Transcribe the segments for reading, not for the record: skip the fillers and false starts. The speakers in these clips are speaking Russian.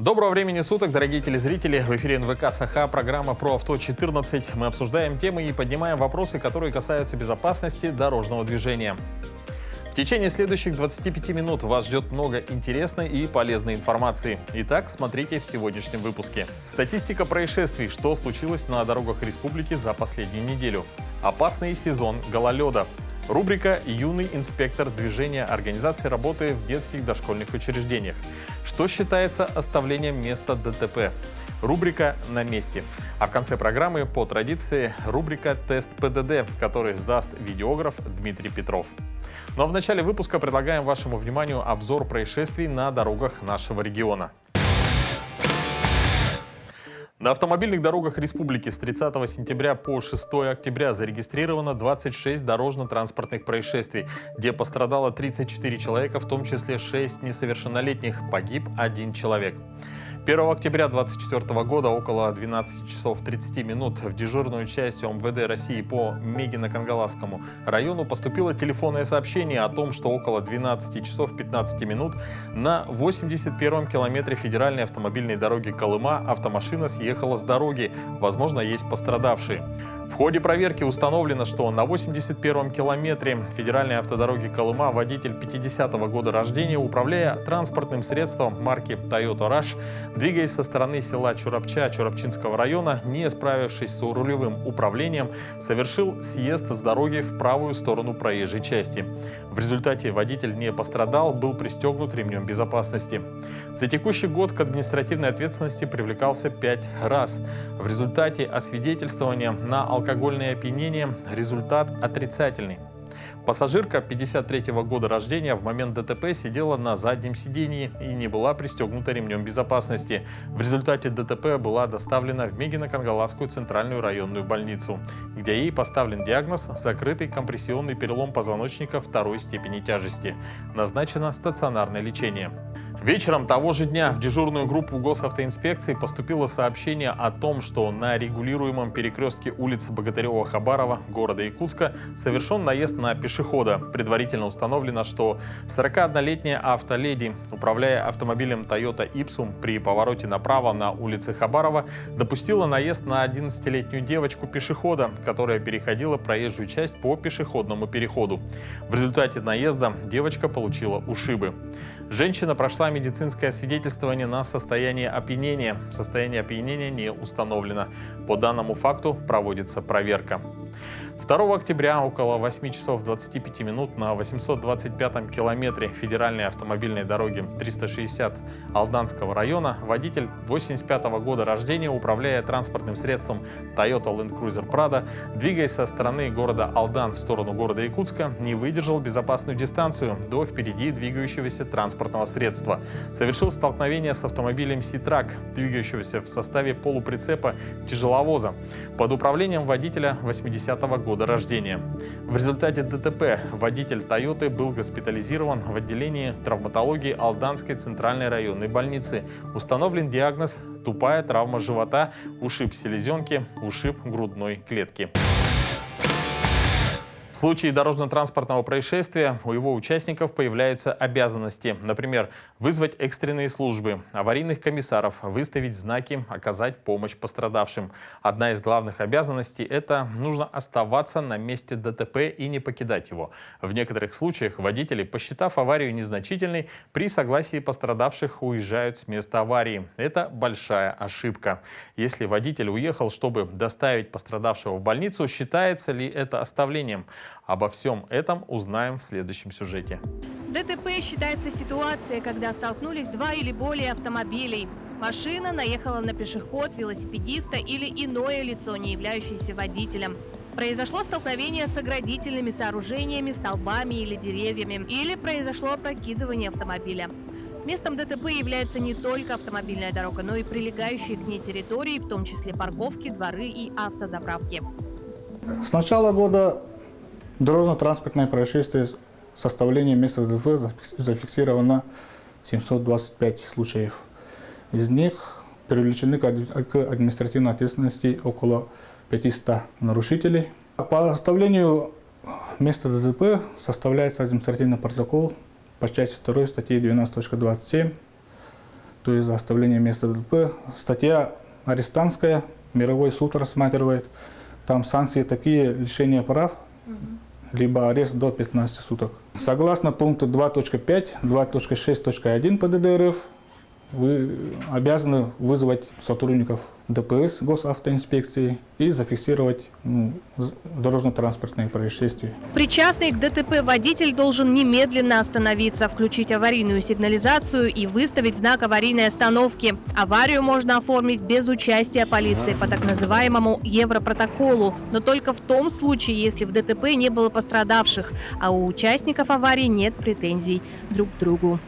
Доброго времени суток, дорогие телезрители. В эфире НВК Саха, программа про авто 14. Мы обсуждаем темы и поднимаем вопросы, которые касаются безопасности дорожного движения. В течение следующих 25 минут вас ждет много интересной и полезной информации. Итак, смотрите в сегодняшнем выпуске. Статистика происшествий, что случилось на дорогах республики за последнюю неделю. Опасный сезон гололеда. Рубрика «Юный инспектор движения» организации работы в детских дошкольных учреждениях. Что считается оставлением места ДТП? Рубрика «На месте». А в конце программы, по традиции, рубрика «Тест ПДД», который сдаст видеограф Дмитрий Петров. Ну а в начале выпуска предлагаем вашему вниманию обзор происшествий на дорогах нашего региона. На автомобильных дорогах республики с 30 сентября по 6 октября зарегистрировано 26 дорожно-транспортных происшествий, где пострадало 34 человека, в том числе 6 несовершеннолетних, погиб 1 человек. 1 октября 2024 года около 12 часов 30 минут в дежурную часть МВД России по Мегино-Кангаласскому району поступило телефонное сообщение о том, что около 12 часов 15 минут на 81-м километре федеральной автомобильной дороги Колыма автомашина съехала с дороги. Возможно, есть пострадавшие. В ходе проверки установлено, что на 81-м километре федеральной автодороги Колыма водитель 50-го года рождения, управляя транспортным средством марки Toyota Rush, двигаясь со стороны села Чурапча Чурапчинского района, не справившись с рулевым управлением, совершил съезд с дороги в правую сторону проезжей части. В результате водитель не пострадал, был пристегнут ремнем безопасности. За текущий год к административной ответственности привлекался 5 раз. В результате освидетельствования на алкогольное опьянение результат отрицательный. Пассажирка 53-го года рождения в момент ДТП сидела на заднем сидении и не была пристегнута ремнем безопасности. В результате ДТП была доставлена в Мегино-Кангаласскую центральную районную больницу, где ей поставлен диагноз «закрытый компрессионный перелом позвоночника второй степени тяжести». Назначено стационарное лечение. Вечером того же дня в дежурную группу госавтоинспекции поступило сообщение о том, что на регулируемом перекрестке улицы Богатырева-Хабарова города Якутска совершен наезд на пешехода. Предварительно установлено, что 41-летняя автоледи, управляя автомобилем Toyota Ipsum при повороте направо на улице Хабарова, допустила наезд на 11-летнюю девочку-пешехода, которая переходила проезжую часть по пешеходному переходу. В результате наезда девочка получила ушибы. Женщина прошла медицинское освидетельствование на состояние опьянения. Состояние опьянения не установлено. По данному факту проводится проверка. 2 октября около 8 часов 25 минут на 825-м километре федеральной автомобильной дороги 360 Алданского района водитель 85-го года рождения, управляя транспортным средством Toyota Land Cruiser Prado, двигаясь со стороны города Алдан в сторону города Якутска, не выдержал безопасную дистанцию до впереди двигающегося транспортного средства. Совершил столкновение с автомобилем Ситрак, двигающегося в составе полуприцепа тяжеловоза, под управлением водителя 80-го года рождения. В результате ДТП водитель Тойоты был госпитализирован в отделении травматологии Алданской центральной районной больницы. Установлен диагноз «тупая травма живота, ушиб селезенки, ушиб грудной клетки». В случае дорожно-транспортного происшествия у его участников появляются обязанности, например, вызвать экстренные службы, аварийных комиссаров, выставить знаки, оказать помощь пострадавшим. Одна из главных обязанностей – это нужно оставаться на месте ДТП и не покидать его. В некоторых случаях водители, посчитав аварию незначительной, при согласии пострадавших уезжают с места аварии. Это большая ошибка. Если водитель уехал, чтобы доставить пострадавшего в больницу, считается ли это оставлением? Обо всем этом узнаем в следующем сюжете. ДТП считается ситуацией, когда столкнулись два или более автомобилей. Машина наехала на пешеход, велосипедиста или иное лицо, не являющееся водителем. Произошло столкновение с оградительными сооружениями, столбами или деревьями. Или произошло опрокидывание автомобиля. Местом ДТП является не только автомобильная дорога, но и прилегающие к ней территории, в том числе парковки, дворы и автозаправки. С начала года дорожно-транспортное происшествие с составлением места ДТП зафиксировано 725 случаев. Из них привлечены к административной ответственности около 500 нарушителей. По составлению места ДТП составляется административный протокол по части 2 статьи 12.27 то есть за оставление места ДТП. Статья арестантская, мировой суд рассматривает. Там санкции такие: лишение прав, либо арест до 15 суток. Согласно пункту 2.5, 2.6.1 ПДД РФ, вы обязаны вызвать сотрудников ДПС госавтоинспекции и зафиксировать дорожно-транспортные происшествия. Причастный к ДТП водитель должен немедленно остановиться, включить аварийную сигнализацию и выставить знак аварийной остановки. Аварию можно оформить без участия полиции по так называемому Европротоколу, но только в том случае, если в ДТП не было пострадавших, а у участников аварии нет претензий друг к другу.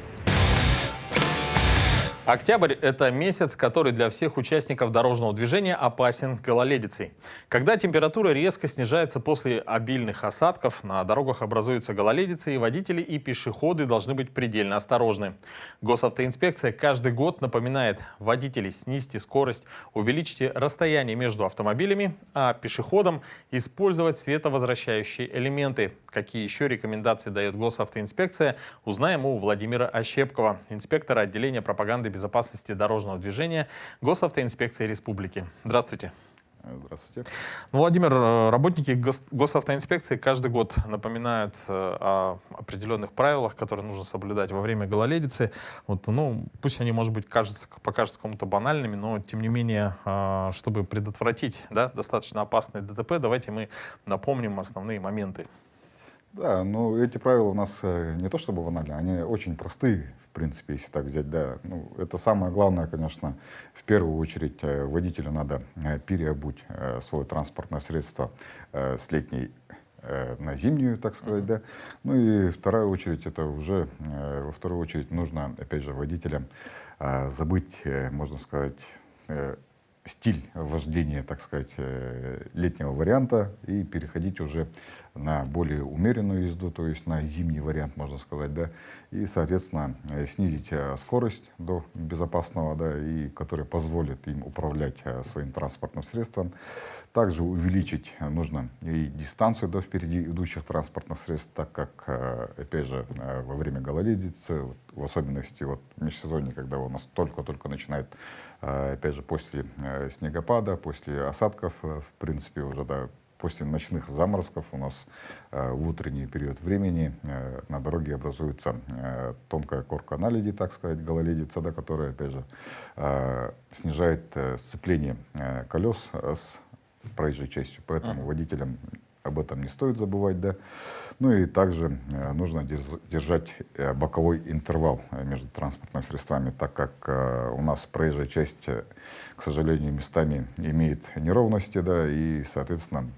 Октябрь – это месяц, который для всех участников дорожного движения опасен гололедицей. Когда температура резко снижается после обильных осадков, на дорогах образуются гололедицы, и водители и пешеходы должны быть предельно осторожны. Госавтоинспекция каждый год напоминает: водителей, снизьте скорость, увеличьте расстояние между автомобилями, а пешеходам использовать световозвращающие элементы. Какие еще рекомендации дает Госавтоинспекция, узнаем у Владимира Ощепкова, инспектора отделения пропаганды безопасности дорожного движения Госавтоинспекции Республики. Здравствуйте. Здравствуйте. Владимир, работники Госавтоинспекции каждый год напоминают о определенных правилах, которые нужно соблюдать во время гололедицы. Пусть они, может быть, покажутся кому-то банальными, но тем не менее, чтобы предотвратить достаточно опасные ДТП, давайте мы напомним основные моменты. Да, эти правила у нас не то чтобы банальные, они очень простые, в принципе, если так взять. Да. Это самое главное, конечно, в первую очередь водителю надо переобуть свое транспортное средство с летней на зимнюю, так сказать, да. И вторая очередь, это уже, во вторую очередь нужно, опять же, водителям забыть, можно сказать, стиль вождения, так сказать, летнего варианта и переходить уже на более умеренную езду, то есть на зимний вариант, можно сказать, да, и, соответственно, снизить скорость до безопасного, да, и который позволит им управлять своим транспортным средством. Также увеличить нужно и дистанцию до впереди идущих транспортных средств, так как, опять же, во время гололедицы, в особенности в межсезонье, когда у нас только-только начинает, опять же, после снегопада, после осадков, в принципе, уже, да, после ночных заморозков у нас в утренний период времени на дороге образуется тонкая корка наледи, так сказать, гололедица, да, которая, опять же, снижает сцепление колес с проезжей частью. Поэтому водителям об этом не стоит забывать, да. И также нужно держать боковой интервал между транспортными средствами, так как у нас проезжая часть, к сожалению, местами имеет неровности, да, и, соответственно,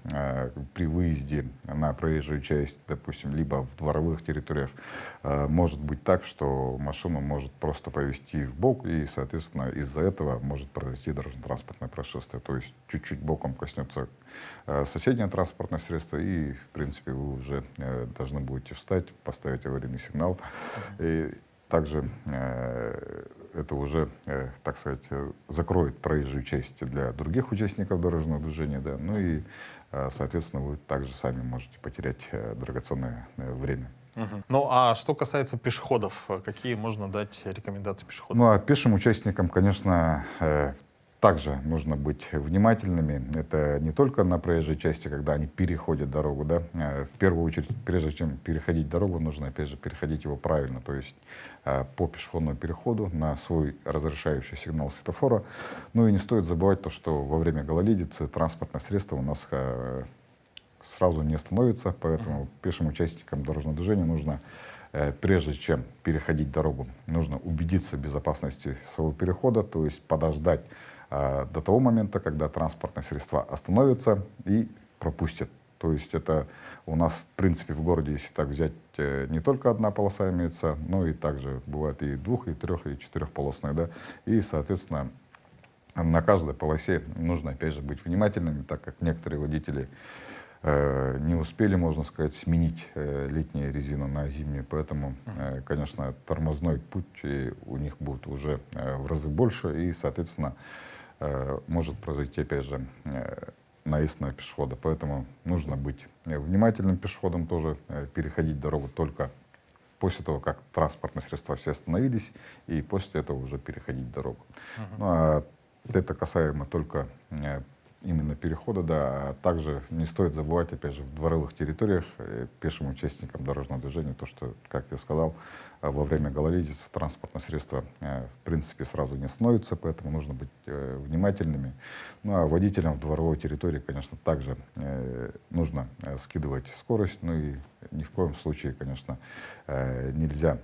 при выезде на проезжую часть, допустим, либо в дворовых территориях, может быть так, что машину может просто повезти в бок, и, соответственно, из-за этого может произойти дорожно-транспортное происшествие. То есть чуть-чуть боком коснется соседнее транспортное средство, и, в принципе, вы уже должны будете встать, поставить аварийный сигнал. И также это уже, так сказать, закроет проезжую часть для других участников дорожного движения, да. И, соответственно, вы также сами можете потерять драгоценное время. А что касается пешеходов, какие можно дать рекомендации пешеходам? А пешим участникам, конечно, также нужно быть внимательными. Это не только на проезжей части, когда они переходят дорогу, да. В первую очередь, прежде чем переходить дорогу, нужно, опять же, переходить его правильно, то есть по пешеходному переходу на свой разрешающий сигнал светофора. И не стоит забывать то, что во время гололедицы транспортное средство у нас сразу не остановится, поэтому пешим участникам дорожного движения нужно, прежде чем переходить дорогу, нужно убедиться в безопасности своего перехода, то есть подождать до того момента, когда транспортные средства остановятся и пропустят. То есть это у нас, в принципе, в городе, если так взять, не только одна полоса имеется, но и также бывает и двух-, и трех-, и четырехполосная, да. И, соответственно, на каждой полосе нужно, опять же, быть внимательными, так как некоторые водители не успели, можно сказать, сменить летнюю резину на зимнюю, поэтому, конечно, тормозной путь у них будет уже в разы больше, и, соответственно, может произойти, опять же, наезд на пешехода. Поэтому нужно быть внимательным пешеходом тоже, переходить дорогу только после того, как транспортные средства все остановились, и после этого уже переходить дорогу. Ну, а это касаемо только именно перехода, да, а также не стоит забывать, опять же, в дворовых территориях пешим участникам дорожного движения, то, что, как я сказал, во время гололедицы транспортное средство, в принципе, сразу не остановится, поэтому нужно быть внимательными. Ну, а водителям в дворовой территории, конечно, также нужно скидывать скорость, ну и ни в коем случае, конечно, нельзя,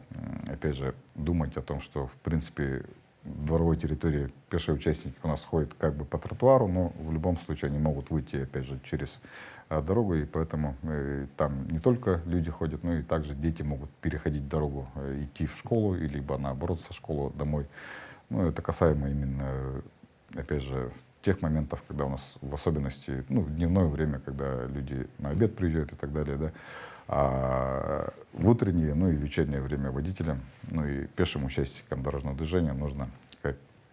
опять же, думать о том, что, в принципе, в дворовой территории пешие участники у нас ходят как бы по тротуару, но в любом случае они могут выйти, опять же, через дорогу, и поэтому там не только люди ходят, но и также дети могут переходить дорогу, идти в школу, и либо наоборот со школы домой. Ну, это касаемо именно, опять же, тех моментов, когда у нас в особенности, ну, в дневное время, когда люди на обед приезжают и так далее, да, а в утреннее, ну и вечернее время водителям, ну и пешим участникам дорожного движения нужно,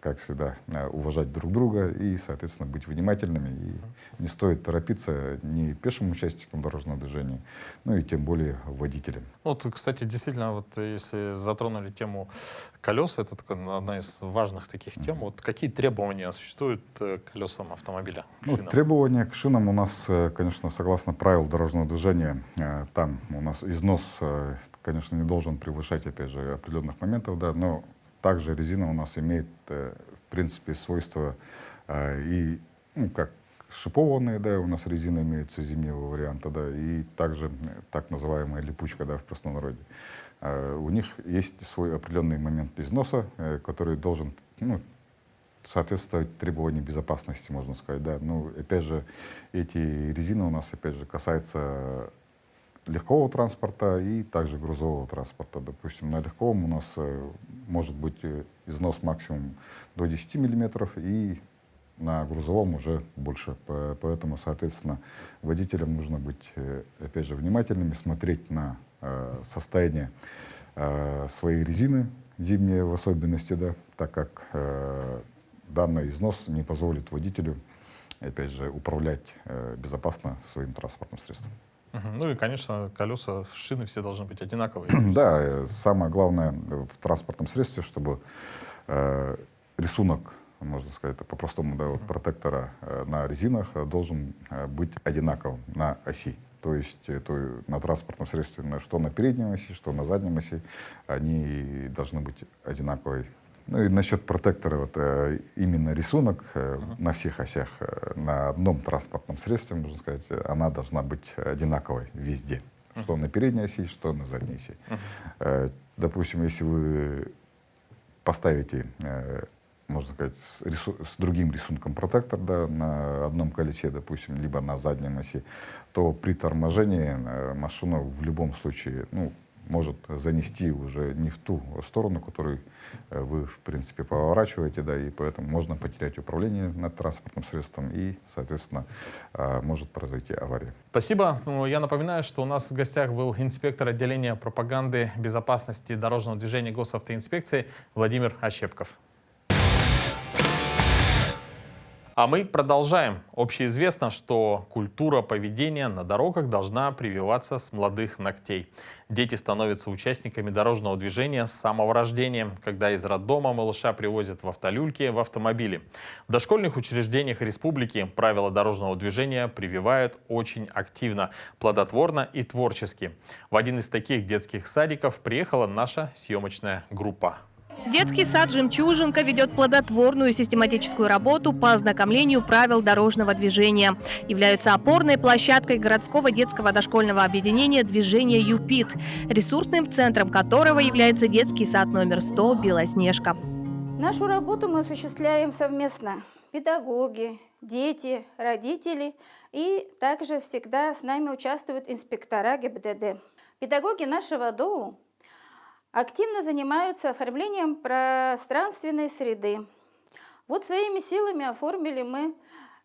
как всегда, уважать друг друга и, соответственно, быть внимательными. И не стоит торопиться ни пешим участникам дорожного движения, ну и тем более водителям. Вот, кстати, действительно, вот если затронули тему колес, это одна из важных таких тем. Вот какие требования существуют к колесам автомобиля? Ну, требования к шинам у нас, конечно, согласно правил дорожного движения, там у нас износ, конечно, не должен превышать, опять же, определенных моментов, да, но также резина у нас имеет, в принципе, свойства и, ну, как шипованные, да, у нас резина имеется зимнего варианта, да, и также так называемая липучка, да, в простонародье. У них есть свой определенный момент износа, который должен, ну, соответствовать требованиям безопасности, можно сказать, да. Ну, опять же, эти резины у нас, опять же, касаются легкого транспорта и также грузового транспорта. Допустим, на легковом у нас может быть износ максимум до 10 миллиметров, и на грузовом уже больше. Поэтому, соответственно, водителям нужно быть, опять же, внимательными, смотреть на состояние своей резины, зимней в особенности, да, так как данный износ не позволит водителю, опять же, управлять безопасно своим транспортным средством. Ну и, конечно, колеса, шины все должны быть одинаковые. Да, самое главное в транспортном средстве, чтобы рисунок, можно сказать, по-простому, да, вот протектора на резинах должен быть одинаковым на оси. То есть на транспортном средстве, что на передней оси, что на задней оси, они должны быть одинаковые. Ну и насчет протектора, вот, именно рисунок на всех осях на одном транспортном средстве, можно сказать, она должна быть одинаковой везде. Что на передней оси, что на задней оси. Допустим, если вы поставите, можно сказать, с другим рисунком протектор, да, на одном колесе, допустим, либо на заднем оси, то при торможении машина в любом случае, ну, может занести уже не в ту сторону, которую вы, в принципе, поворачиваете, да, и поэтому можно потерять управление над транспортным средством и, соответственно, может произойти авария. Спасибо. Я напоминаю, что у нас в гостях был инспектор отделения пропаганды безопасности дорожного движения госавтоинспекции Владимир Ощепков. А мы продолжаем. Общеизвестно, что культура поведения на дорогах должна прививаться с молодых ногтей. Дети становятся участниками дорожного движения с самого рождения, когда из роддома малыша привозят в автолюльке в автомобиле. В дошкольных учреждениях республики правила дорожного движения прививают очень активно, плодотворно и творчески. В один из таких детских садиков приехала наша съемочная группа. Детский сад «Жемчужинка» ведет плодотворную систематическую работу по ознакомлению правил дорожного движения. Являются опорной площадкой городского детского дошкольного объединения «Движение ЮПИТ», ресурсным центром которого является детский сад номер 100 «Белоснежка». Нашу работу мы осуществляем совместно. Педагоги, дети, родители, и также всегда с нами участвуют инспектора ГИБДД. Педагоги нашего ДОУ активно занимаются оформлением пространственной среды. Вот своими силами оформили мы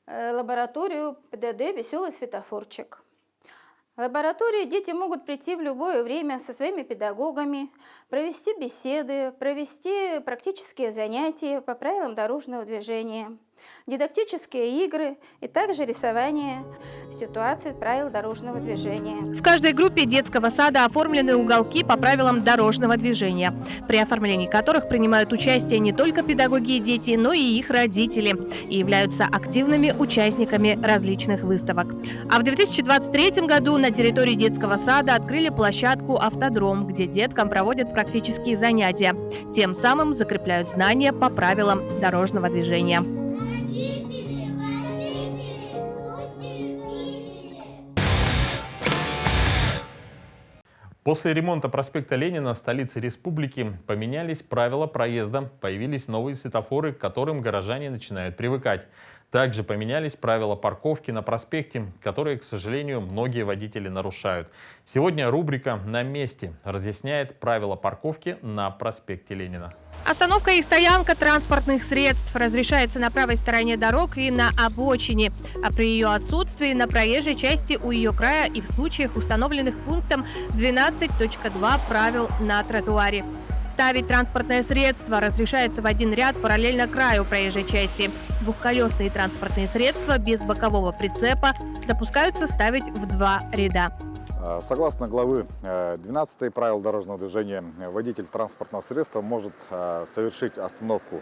лабораторию ПДД «Веселый светофорчик». В лаборатории дети могут прийти в любое время со своими педагогами, провести беседы, провести практические занятия по правилам дорожного движения. дидактические игры и также рисование ситуаций правил дорожного движения. В каждой группе детского сада оформлены уголки по правилам дорожного движения, при оформлении которых принимают участие не только педагоги и дети, но и их родители, и являются активными участниками различных выставок. А в 2023 году на территории детского сада открыли площадку «Автодром», где деткам проводят практические занятия, тем самым закрепляют знания по правилам дорожного движения. После ремонта проспекта Ленина, столицы республики, поменялись правила проезда, появились новые светофоры, к которым горожане начинают привыкать. Также поменялись правила парковки на проспекте, которые, к сожалению, многие водители нарушают. Сегодня рубрика «На месте» разъясняет правила парковки на проспекте Ленина. Остановка и стоянка транспортных средств разрешается на правой стороне дорог и на обочине, а при ее отсутствии на проезжей части у ее края и в случаях, установленных пунктом 12.2 правил на тротуаре. Ставить транспортное средство разрешается в один ряд параллельно краю проезжей части. Двухколесные транспортные средства без бокового прицепа допускаются ставить в 2 ряда. Согласно главы 12 правил дорожного движения, водитель транспортного средства может совершить остановку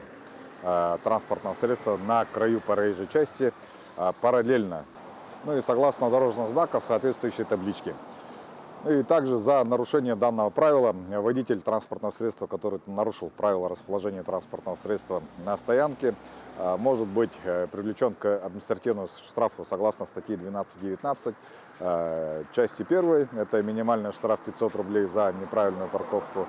транспортного средства на краю проезжей части параллельно, ну и согласно дорожных знаков соответствующей таблички. И также за нарушение данного правила водитель транспортного средства, который нарушил правила расположения транспортного средства на стоянке, может быть привлечен к административному штрафу согласно статьи 12.19 части 1. Это минимальный штраф 500 рублей за неправильную парковку.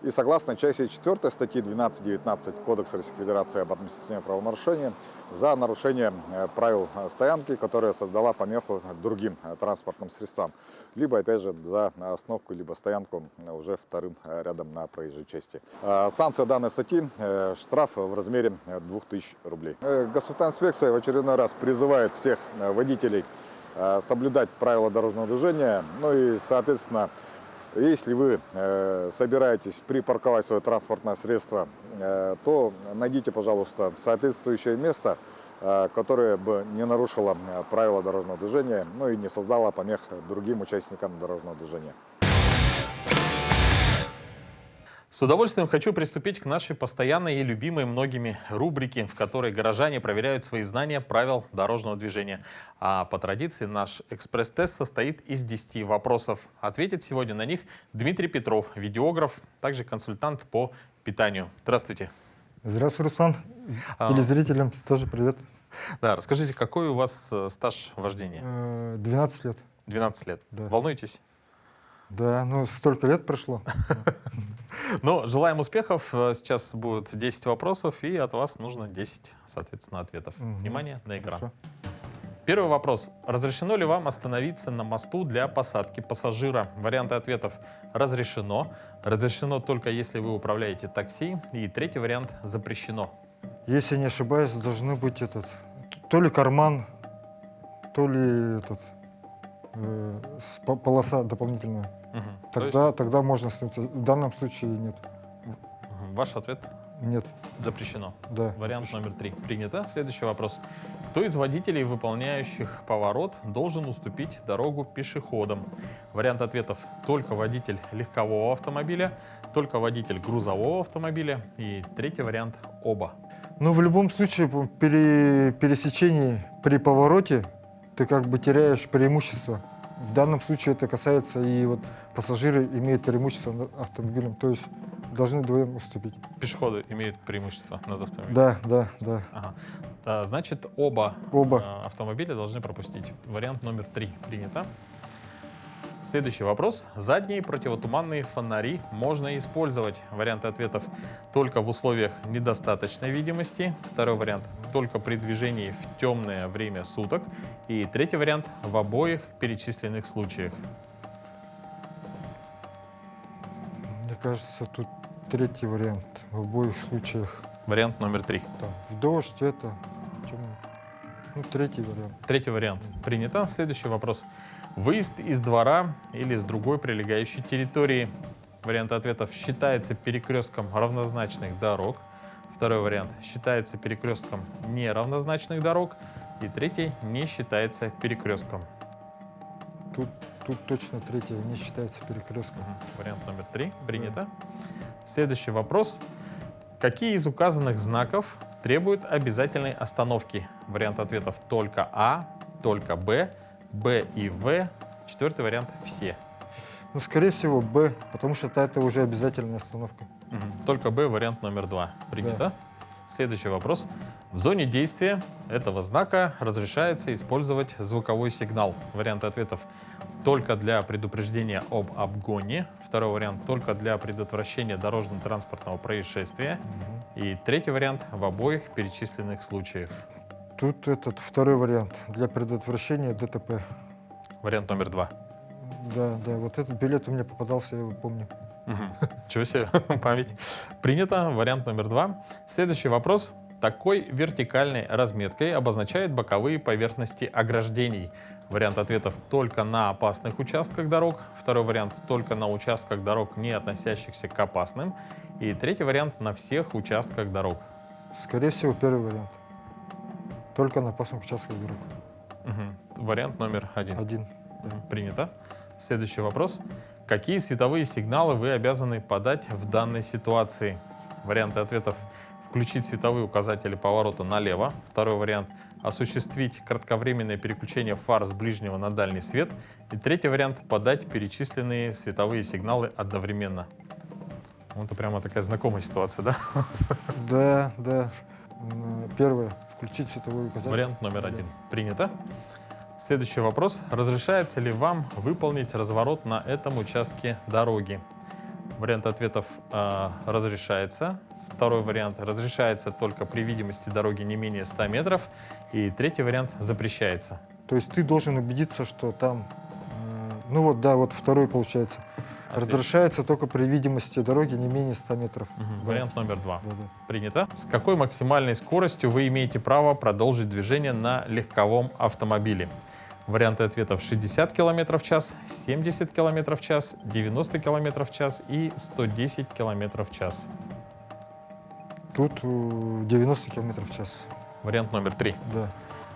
И согласно части 4 статьи 12.19 Кодекса Российской Федерации об административном правонарушении за нарушение правил стоянки, которая создала помеху другим транспортным средствам, либо, опять же, за остановку, либо стоянку уже вторым рядом на проезжей части. Санкция данной статьи – штраф в размере 2000 рублей. Госавтоинспекция в очередной раз призывает всех водителей соблюдать правила дорожного движения, ну и, соответственно, если вы собираетесь припарковать свое транспортное средство, то найдите, пожалуйста, соответствующее место, которое бы не нарушило правила дорожного движения, ну и не создало помех другим участникам дорожного движения. С удовольствием хочу приступить к нашей постоянной и любимой многими рубрике, в которой горожане проверяют свои знания правил дорожного движения. А по традиции наш экспресс-тест состоит из 10 вопросов. Ответит сегодня на них Дмитрий Петров, видеограф, также консультант по питанию. Здравствуйте. Здравствуй, Руслан. Телезрителям тоже привет. Да, расскажите, какой у вас стаж вождения? 12 лет. 12 лет. Да. Волнуетесь? Да, ну столько лет прошло. Ну, желаем успехов. Сейчас будут 10 вопросов, и от вас нужно 10, соответственно, ответов. Внимание на экран. Хорошо. Первый вопрос. Разрешено ли вам остановиться на мосту для посадки пассажира? Варианты ответов: разрешено. Разрешено только если вы управляете такси. И третий вариант: запрещено. Если не ошибаюсь, должны быть то ли карман, то ли полоса дополнительная. Угу. Тогда можно остановиться. В данном случае нет. Ваш ответ? Нет. Запрещено. Да. Вариант номер 3. Принято. Следующий вопрос. Кто из водителей, выполняющих поворот, должен уступить дорогу пешеходам? Вариант ответов: только водитель легкового автомобиля, только водитель грузового автомобиля и третий вариант — оба. Ну, в любом случае, при пересечении, при повороте, ты как бы теряешь преимущество. В данном случае это касается и вот пассажиры имеют преимущество над автомобилем, то есть должны вдвоем уступить. Пешеходы имеют преимущество над автомобилем? Да. Ага. Значит, оба автомобиля должны пропустить. Вариант номер 3 принято. Следующий вопрос. Задние противотуманные фонари можно использовать. Варианты ответов: только в условиях недостаточной видимости. Второй вариант: только при движении в темное время суток. И третий вариант: в обоих перечисленных случаях. Мне кажется, тут третий вариант в обоих случаях. Вариант номер 3. Там, в дождь это. Ну, третий вариант. Третий вариант принято. Следующий вопрос. Выезд из двора или с другой прилегающей территории. Варианты ответов: считается перекрестком равнозначных дорог. Второй вариант считается перекрестком неравнозначных дорог. И третий не считается перекрестком. Тут точно третье не считается перекрестком. Вариант номер 3 принято. Следующий вопрос. Какие из указанных знаков требуют обязательной остановки? Вариант ответов только А, только Б, Б и В. Четвертый вариант все. Ну, скорее всего, Б, потому что это уже обязательная остановка. Только Б, вариант номер 2. Принято. Следующий вопрос. В зоне действия этого знака разрешается использовать звуковой сигнал. Варианты ответов только для предупреждения об обгоне. Второй вариант только для предотвращения дорожно-транспортного происшествия. И третий вариант в обоих перечисленных случаях. Тут этот второй вариант для предотвращения ДТП. Вариант номер 2. Да, вот этот билет у меня попадался, я его помню. Чего себе, память. Принято. Вариант номер 2. Следующий вопрос. Такой вертикальной разметкой обозначают боковые поверхности ограждений. Вариант ответов только на опасных участках дорог. Второй вариант только на участках дорог, не относящихся к опасным. И третий вариант на всех участках дорог. Скорее всего, первый вариант. Только на опасных участках дорог. Вариант номер 1. Один. Принято. Следующий вопрос. Какие световые сигналы вы обязаны подать в данной ситуации? Варианты ответов: включить световые указатели поворота налево. Второй вариант: осуществить кратковременное переключение фар с ближнего на дальний свет. И третий вариант: подать перечисленные световые сигналы одновременно. Это прямо такая знакомая ситуация, да? Да. Первое. Включить световой указатель. Вариант номер 1. Принято. Следующий вопрос. Разрешается ли вам выполнить разворот на этом участке дороги? Вариант ответов: разрешается. Второй вариант: разрешается только при видимости дороги не менее 100 метров. И третий вариант: запрещается. То есть ты должен убедиться, что там... вот второй получается. Разрешается только при видимости дороги не менее 100 метров. Вариант номер 2. Да. Принято. С какой максимальной скоростью вы имеете право продолжить движение на легковом автомобиле? Варианты ответов: 60 км в час, 70 км в час, 90 км в час и 110 км в час. Тут 90 км в час. Вариант номер 3. Да.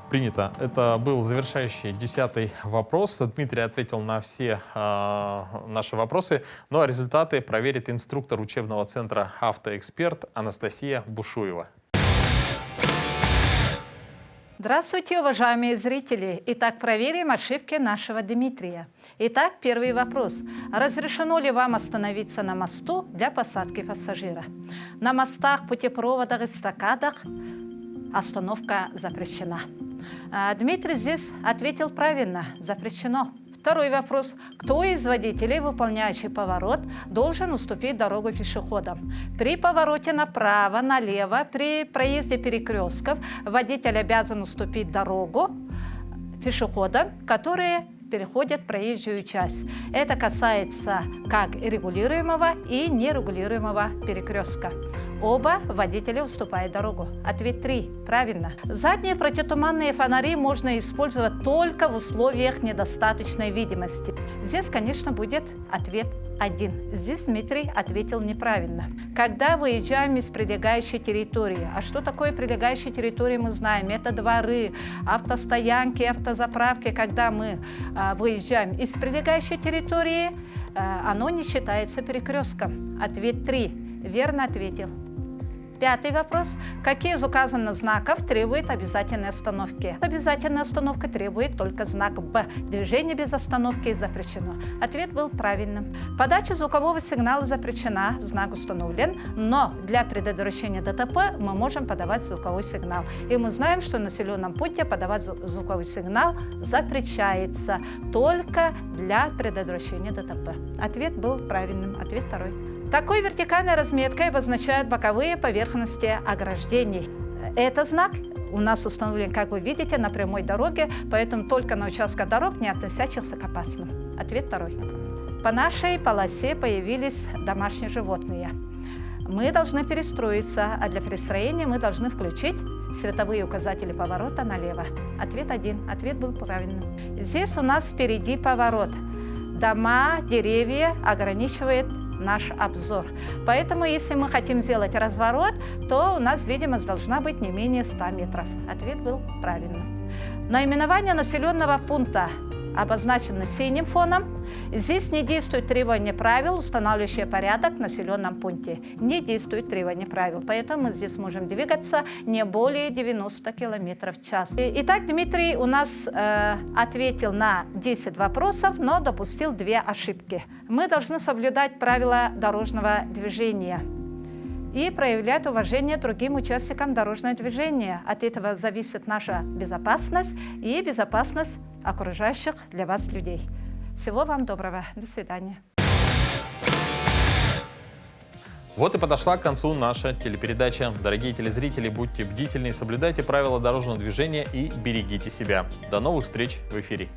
Принято. Это был завершающий 10-й вопрос. Дмитрий ответил на все наши вопросы. Ну а результаты проверит инструктор учебного центра «Автоэксперт» Анастасия Бушуева. Здравствуйте, уважаемые зрители! Итак, проверим ошибки нашего Дмитрия. Итак, первый вопрос. Разрешено ли вам остановиться на мосту для посадки пассажира? На мостах, путепроводах, эстакадах остановка запрещена. Дмитрий здесь ответил правильно. Запрещено. Второй вопрос. Кто из водителей, выполняющих поворот, должен уступить дорогу пешеходам? При повороте направо, налево, при проезде перекрестков водитель обязан уступить дорогу пешеходам, которые переходят проезжую часть. Это касается как регулируемого и нерегулируемого перекрестка. Оба водителя уступают дорогу. Ответ 3. Правильно. Задние противотуманные фонари можно использовать только в условиях недостаточной видимости. Здесь, конечно, будет ответ 1. Здесь Дмитрий ответил неправильно. Когда выезжаем из прилегающей территории, а что такое прилегающая территория, мы знаем. Это дворы, автостоянки, автозаправки. Когда мы выезжаем из прилегающей территории, оно не считается перекрестком. Ответ 3. Верно ответил. Пятый вопрос. Какие из указанных знаков требует обязательной остановки? Обязательная остановка требует только знак Б. Движение без остановки запрещено. Ответ был правильным. Подача звукового сигнала запрещена, знак установлен, но для предотвращения ДТП мы можем подавать звуковой сигнал. И мы знаем, что в населенном пункте подавать звуковой сигнал запрещается только для предотвращения ДТП. Ответ был правильным. Ответ 2. Такой вертикальной разметкой обозначают боковые поверхности ограждений. Этот знак у нас установлен, как вы видите, на прямой дороге, поэтому только на участках дорог, не относящихся к опасным. Ответ 2. По нашей полосе появились домашние животные. Мы должны перестроиться, а для перестроения мы должны включить световые указатели поворота налево. Ответ 1. Ответ был правильным. Здесь у нас впереди поворот. Дома, деревья ограничивают наш обзор. Поэтому, если мы хотим сделать разворот, то у нас видимость должна быть не менее 100 метров. Ответ был правильным. Наименование населенного пункта обозначено синим фоном. Здесь не действует требование правил, устанавливающие порядок в населенном пункте. Не действует требование правил, поэтому мы здесь можем двигаться не более 90 км в час. Итак, Дмитрий у нас ответил на 10 вопросов, но допустил 2 ошибки. Мы должны соблюдать правила дорожного движения и проявлять уважение другим участникам дорожного движения. От этого зависит наша безопасность и безопасность окружающих для вас людей. Всего вам доброго. До свидания. Вот и подошла к концу наша телепередача. Дорогие телезрители, будьте бдительны, соблюдайте правила дорожного движения и берегите себя. До новых встреч в эфире.